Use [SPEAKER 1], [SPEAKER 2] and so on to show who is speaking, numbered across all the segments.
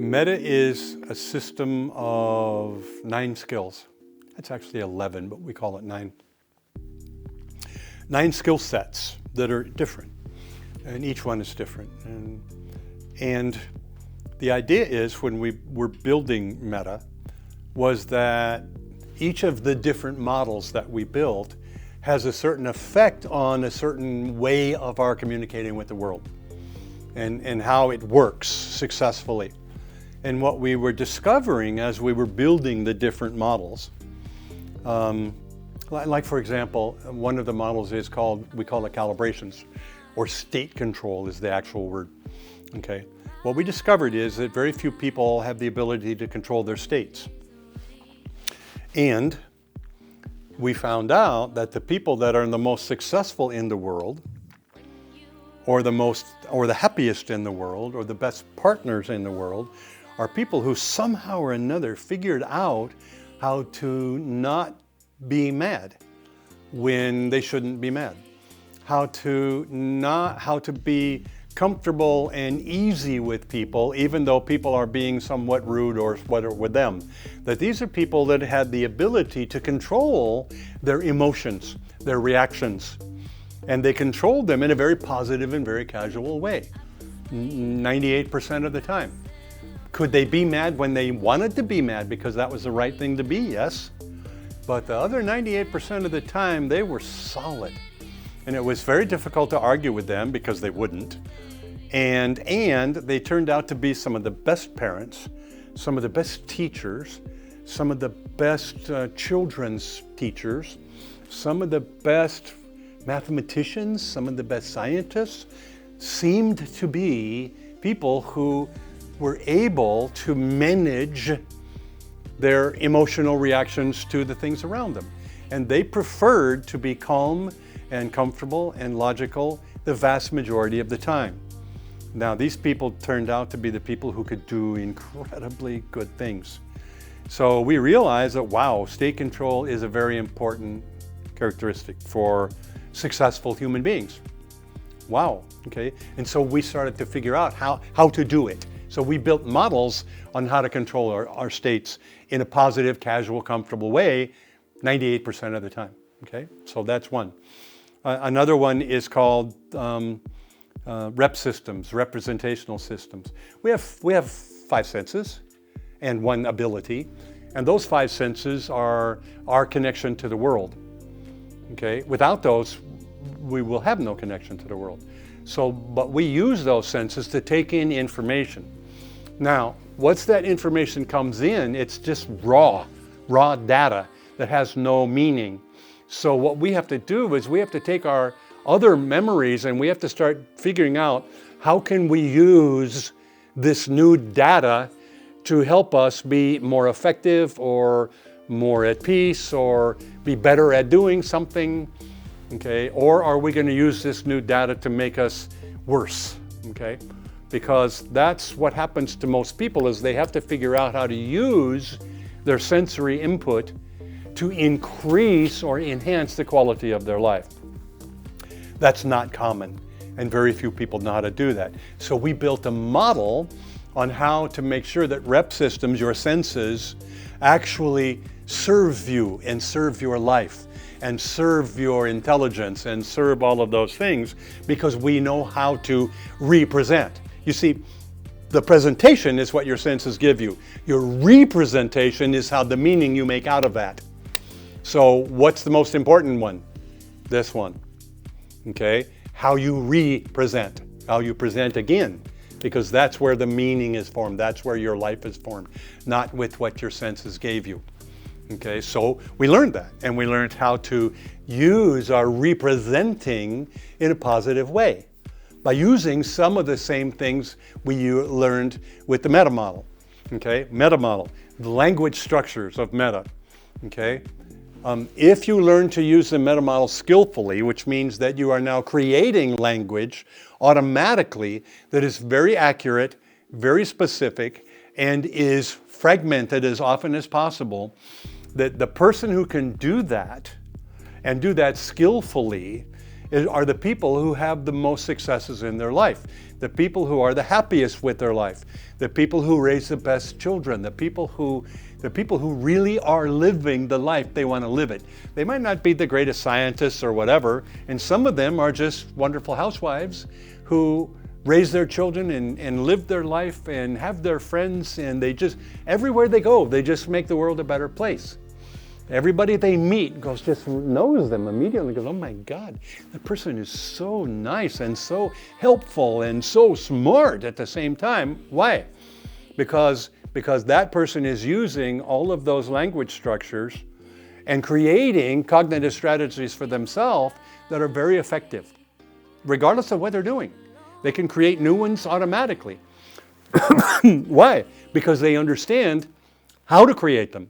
[SPEAKER 1] Meta is a system of 9 skills. It's actually 11, but we call it 9. 9 skill sets that are different, and each one is different. And the idea is, when we were building Meta, was that each of the different models that we built has a certain effect on a certain way of our communicating with the world and how it works successfully. And what we were discovering as we were building the different models, like for example, one of the models is we call it calibrations, or state control is the actual word, okay? What we discovered is that very few people have the ability to control their states. And we found out that the people that are the most successful in the world, or the happiest in the world, or the best partners in the world, are people who somehow or another figured out how to not be mad when they shouldn't be mad, how to be comfortable and easy with people, even though people are being somewhat rude or whatever with them. That these are people that had the ability to control their emotions, their reactions, and they controlled them in a very positive and very casual way, 98% of the time. Could they be mad when they wanted to be mad because that was the right thing to be? Yes. But the other 98% of the time, they were solid. And it was very difficult to argue with them because they wouldn't. And they turned out to be some of the best parents, some of the best teachers, some of the best children's teachers, some of the best mathematicians, some of the best scientists, seemed to be people who were able to manage their emotional reactions to the things around them. And they preferred to be calm and comfortable and logical the vast majority of the time. Now, these people turned out to be the people who could do incredibly good things. So we realized that, wow, state control is a very important characteristic for successful human beings. Wow, okay. And so we started to figure out how to do it. So we built models on how to control our states in a positive, casual, comfortable way 98% of the time, okay? So that's one. Another one is called rep systems, representational systems. We have 5 senses and 1 ability, and those 5 senses are our connection to the world, okay? Without those, we will have no connection to the world. So, but we use those senses to take in information. Now, once that information comes in, it's just raw data that has no meaning. So what we have to do is we have to take our other memories and we have to start figuring out how can we use this new data to help us be more effective or more at peace or be better at doing something, okay? Or are we going to use this new data to make us worse, okay? Because that's what happens to most people, is they have to figure out how to use their sensory input to increase or enhance the quality of their life. That's not common, and very few people know how to do that. So we built a model on how to make sure that rep systems, your senses, actually serve you and serve your life and serve your intelligence and serve all of those things, because we know how to represent. You see, the presentation is what your senses give you. Your representation is how the meaning you make out of that. So what's the most important one? This one, okay? How you represent, how you present again, because that's where the meaning is formed. That's where your life is formed, not with what your senses gave you. Okay, so we learned that, and we learned how to use our representing in a positive way by using some of the same things we learned with the meta model. Okay, meta model, the language structures of meta. Okay, if you learn to use the meta model skillfully, which means that you are now creating language automatically that is very accurate, very specific, and is fragmented as often as possible, that the person who can do that and do that skillfully are the people who have the most successes in their life, the people who are the happiest with their life, the people who raise the best children, the people who really are living the life they want to live it. They might not be the greatest scientists or whatever, and some of them are just wonderful housewives who raise their children and live their life and have their friends, and they just, everywhere they go, they just make the world a better place. Everybody they meet just knows them immediately, goes, oh my God, that person is so nice and so helpful and so smart at the same time. Why? Because that person is using all of those language structures and creating cognitive strategies for themselves that are very effective, regardless of what they're doing. They can create new ones automatically. Why? Because they understand how to create them.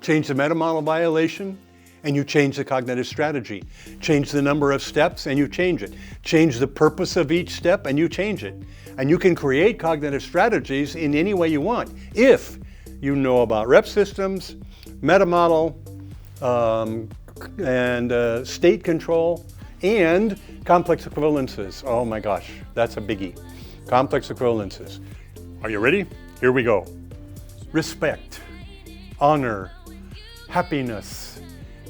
[SPEAKER 1] Change the meta model violation, and you change the cognitive strategy. Change the number of steps, and you change it. Change the purpose of each step, and you change it. And you can create cognitive strategies in any way you want if you know about rep systems, meta model, and state control, and complex equivalences. Oh my gosh, that's a biggie. Complex equivalences. Are you ready? Here we go. Respect, honor, happiness,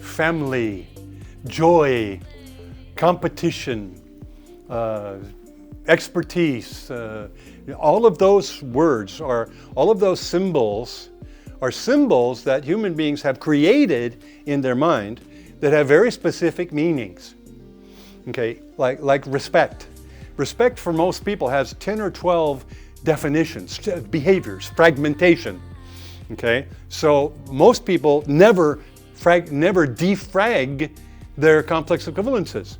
[SPEAKER 1] family, joy, competition, expertise. All of those words all of those symbols are symbols that human beings have created in their mind that have very specific meanings. Okay, like respect. Respect for most people has 10 or 12 definitions, behaviors, fragmentation. Okay, so most people never defrag their complex equivalences.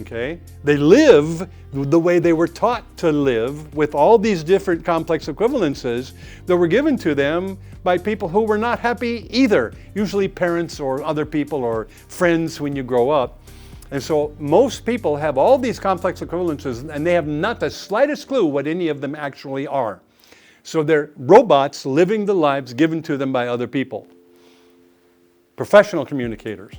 [SPEAKER 1] Okay, they live the way they were taught to live with all these different complex equivalences that were given to them by people who were not happy either, usually parents or other people or friends when you grow up. And so most people have all these complex equivalences and they have not the slightest clue what any of them actually are. So they're robots living the lives given to them by other people. Professional communicators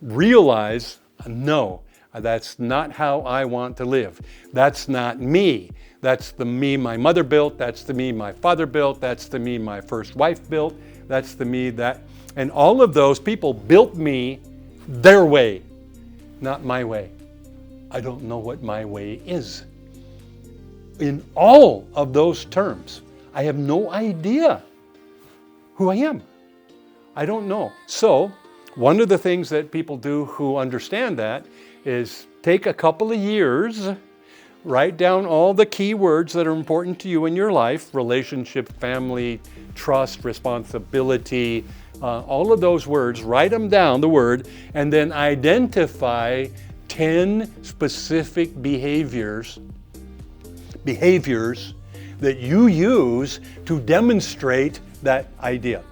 [SPEAKER 1] realize, no, that's not how I want to live. That's not me. That's the me my mother built. That's the me my father built. That's the me my first wife built. That's the me that, and all of those people built me their way, not my way. I don't know what my way is. In all of those terms, I have no idea who I am. I don't know. So one of the things that people do who understand that is take a couple of years, write down all the key words that are important to you in your life, relationship, family, trust, responsibility, all of those words, write them down, the word, and then identify 10 specific behaviors that you use to demonstrate that idea.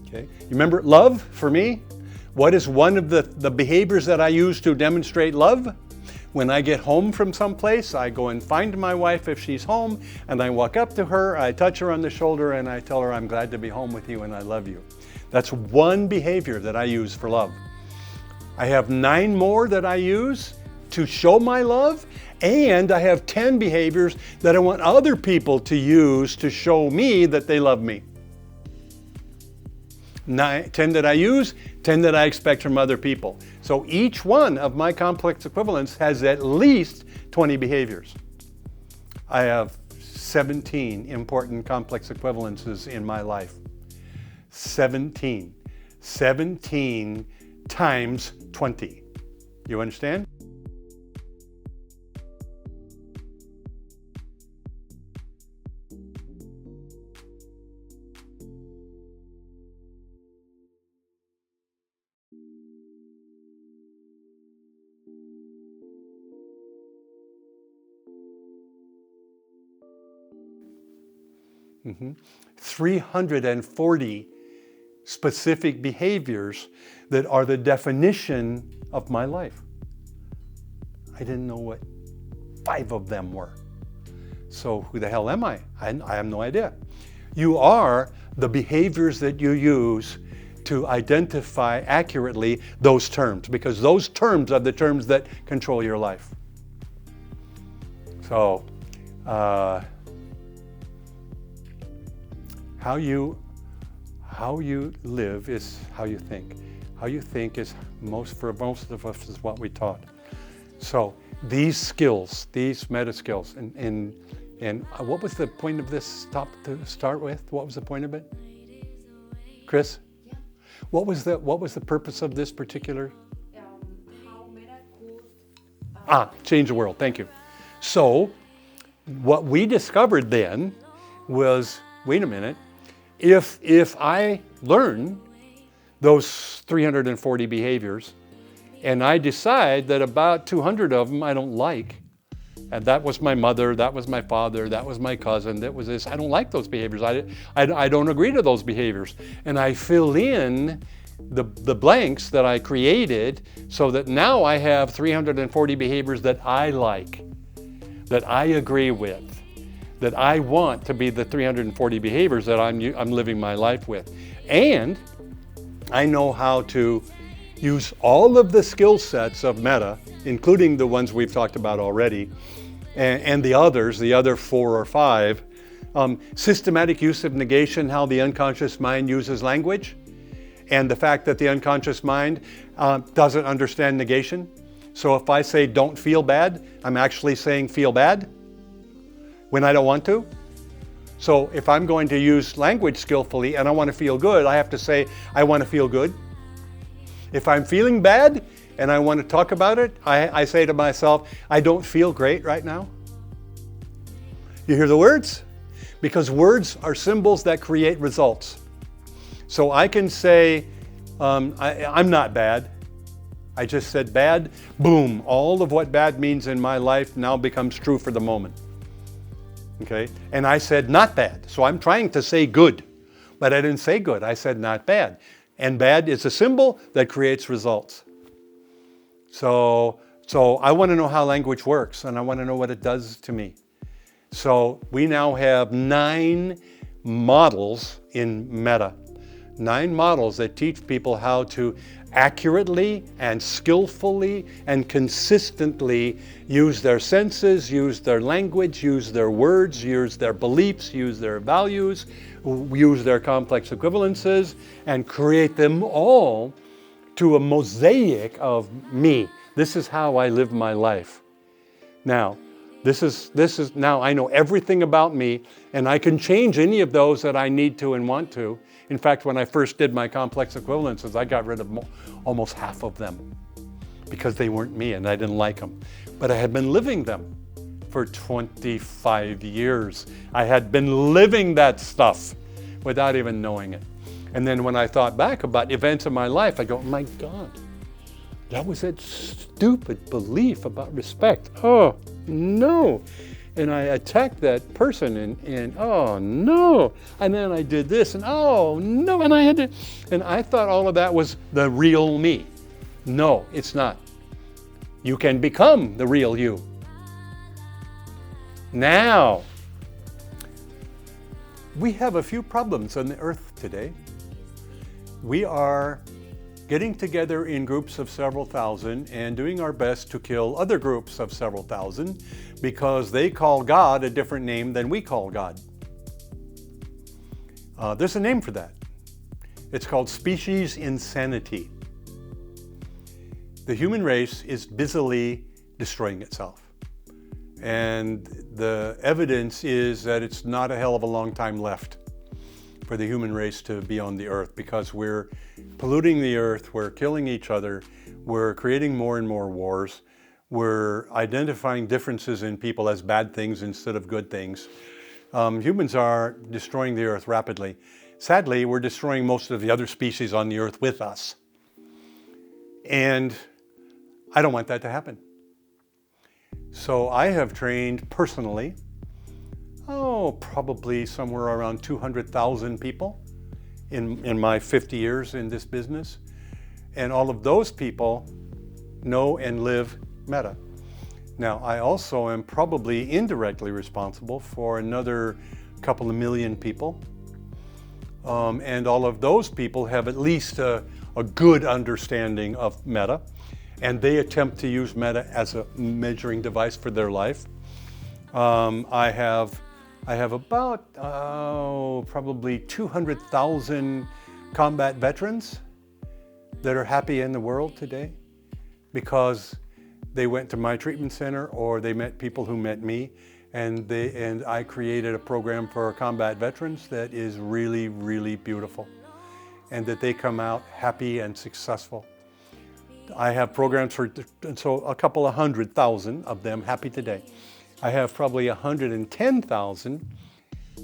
[SPEAKER 1] Okay, you remember love for me? What is one of the behaviors that I use to demonstrate love? When I get home from someplace, I go and find my wife if she's home, and I walk up to her, I touch her on the shoulder, and I tell her I'm glad to be home with you and I love you. That's one behavior that I use for love. I have 9 more that I use to show my love, and I have 10 behaviors that I want other people to use to show me that they love me. 10 that I use, 10 that I expect from other people. So each one of my complex equivalents has at least 20 behaviors. I have 17 important complex equivalences in my life. 17. 17 times 20. You understand? Mm-hmm. 340 specific behaviors that are the definition of my life. I didn't know what 5 of them were. So who the hell am I? I have no idea. You are the behaviors that you use to identify accurately those terms, because those terms are the terms that control your life. So, how you live is how you think. How you think is for most of us is what we taught. So these skills, these meta skills, and what was the point of this to start with? What was the point of it, Chris?
[SPEAKER 2] Yeah.
[SPEAKER 1] What was the purpose of this particular?
[SPEAKER 2] How meta could
[SPEAKER 1] Change the world. Thank you. So what we discovered then was, wait a minute, if I learn those 340 behaviors and I decide that about 200 of them I don't like, and that was my mother, that was my father, that was my cousin, that was this, I don't like those behaviors, I don't agree to those behaviors, and I fill in the blanks that I created so that now I have 340 behaviors that I like, that I agree with, that I want to be the 340 behaviors that I'm living my life with. And I know how to use all of the skill sets of meta, including the ones we've talked about already, and the others, the other 4 or 5. Systematic use of negation, how the unconscious mind uses language, and the fact that the unconscious mind doesn't understand negation. So if I say don't feel bad, I'm actually saying feel bad when I don't want to. So if I'm going to use language skillfully and I want to feel good, I have to say I want to feel good. If I'm feeling bad and I want to talk about it, I say to myself, I don't feel great right now. You hear the words? Because words are symbols that create results. So I can say, I'm not bad. I just said bad, boom, all of what bad means in my life now becomes true for the moment. Okay, and I said not bad, so I'm trying to say good, but I didn't say good, I said not bad. And bad is a symbol that creates results. So I want to know how language works, and I want to know what it does to me. So we now have 9 models in meta. 9 models that teach people how to accurately and skillfully and consistently use their senses, use their language, use their words, use their beliefs, use their values, use their complex equivalences, and create them all to a mosaic of me. This is how I live my life. Now, this is now I know everything about me, and I can change any of those that I need to and want to. In fact, when I first did my complex equivalences, I got rid of almost half of them because they weren't me and I didn't like them. But I had been living them for 25 years. I had been living that stuff without even knowing it. And then when I thought back about events in my life, I go, my God, that was that stupid belief about respect. Oh, no. And I attacked that person and oh no, and then I did this and oh no, and I thought all of that was the real me. No, it's not. You can become the real you. Now, we have a few problems on the earth today. We are getting together in groups of several thousand and doing our best to kill other groups of several thousand because they call God a different name than we call God. There's a name for that. It's called species insanity. The human race is busily destroying itself. And the evidence is that it's not a hell of a long time left for the human race to be on the earth because we're polluting the earth, we're killing each other, we're creating more and more wars, we're identifying differences in people as bad things instead of good things. Humans are destroying the earth rapidly. Sadly, we're destroying most of the other species on the earth with us. And I don't want that to happen. So I have trained personally, probably somewhere around 200,000 people in my 50 years in this business. And all of those people know and live meta. Now, I also am probably indirectly responsible for another couple of million people And all of those people have at least a good understanding of meta, and they attempt to use meta as a measuring device for their life. I have about probably 200,000 combat veterans that are happy in the world today because they went to my treatment center or they met people who met me, and I created a program for combat veterans that is really, really beautiful, and that they come out happy and successful. I have programs for, so a couple of 100,000 of them happy today. I have probably 110,000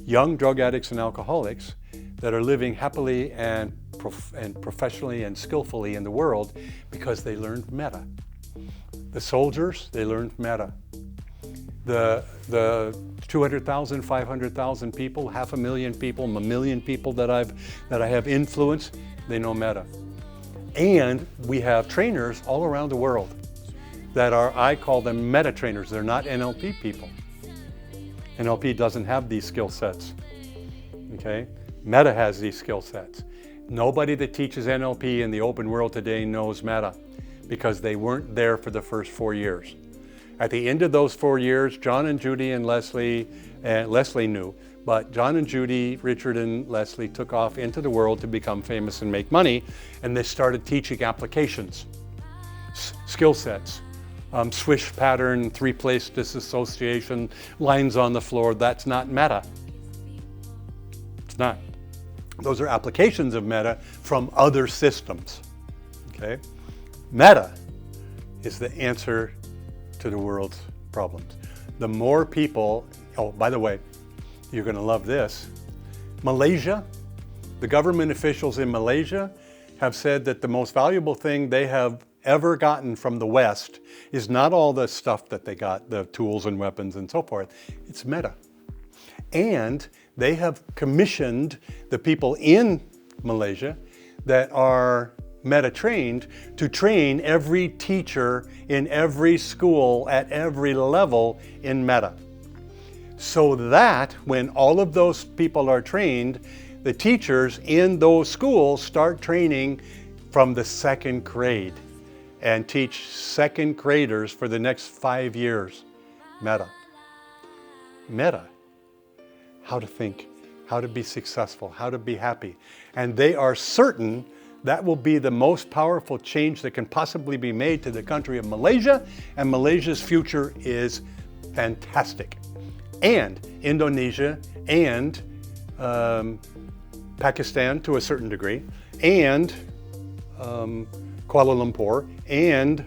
[SPEAKER 1] young drug addicts and alcoholics that are living happily and professionally and skillfully in the world because they learned meta. The soldiers, they learned meta. The 200,000, 500,000 people, 500,000 people, 1 million people that I have influenced, they know meta. And we have trainers all around the world that are, I call them meta trainers. They're not NLP people. NLP doesn't have these skill sets, okay? Meta has these skill sets. Nobody that teaches NLP in the open world today knows meta because they weren't there for the first 4 years. At the end of those 4 years, John and Judy and Leslie knew, but John and Judy, Richard and Leslie took off into the world to become famous and make money, and they started teaching applications, skill sets, swish pattern, three-place disassociation, lines on the floor. That's not meta. It's not. Those are applications of meta from other systems, okay? Meta is the answer to the world's problems. The more people, oh, by the way, you're going to love this. Malaysia, the government officials in Malaysia have said that the most valuable thing they have ever gotten from the West is not all the stuff that they got, the tools and weapons and so forth. It's meta. And they have commissioned the people in Malaysia that are meta trained to train every teacher in every school at every level in meta. So that when all of those people are trained, the teachers in those schools start training from the 2nd grade and teach 2nd graders for the next 5 years. Meta. Meta. How to think, how to be successful, how to be happy. And they are certain that will be the most powerful change that can possibly be made to the country of Malaysia, and Malaysia's future is fantastic. And Indonesia and Pakistan to a certain degree, and Kuala Lumpur and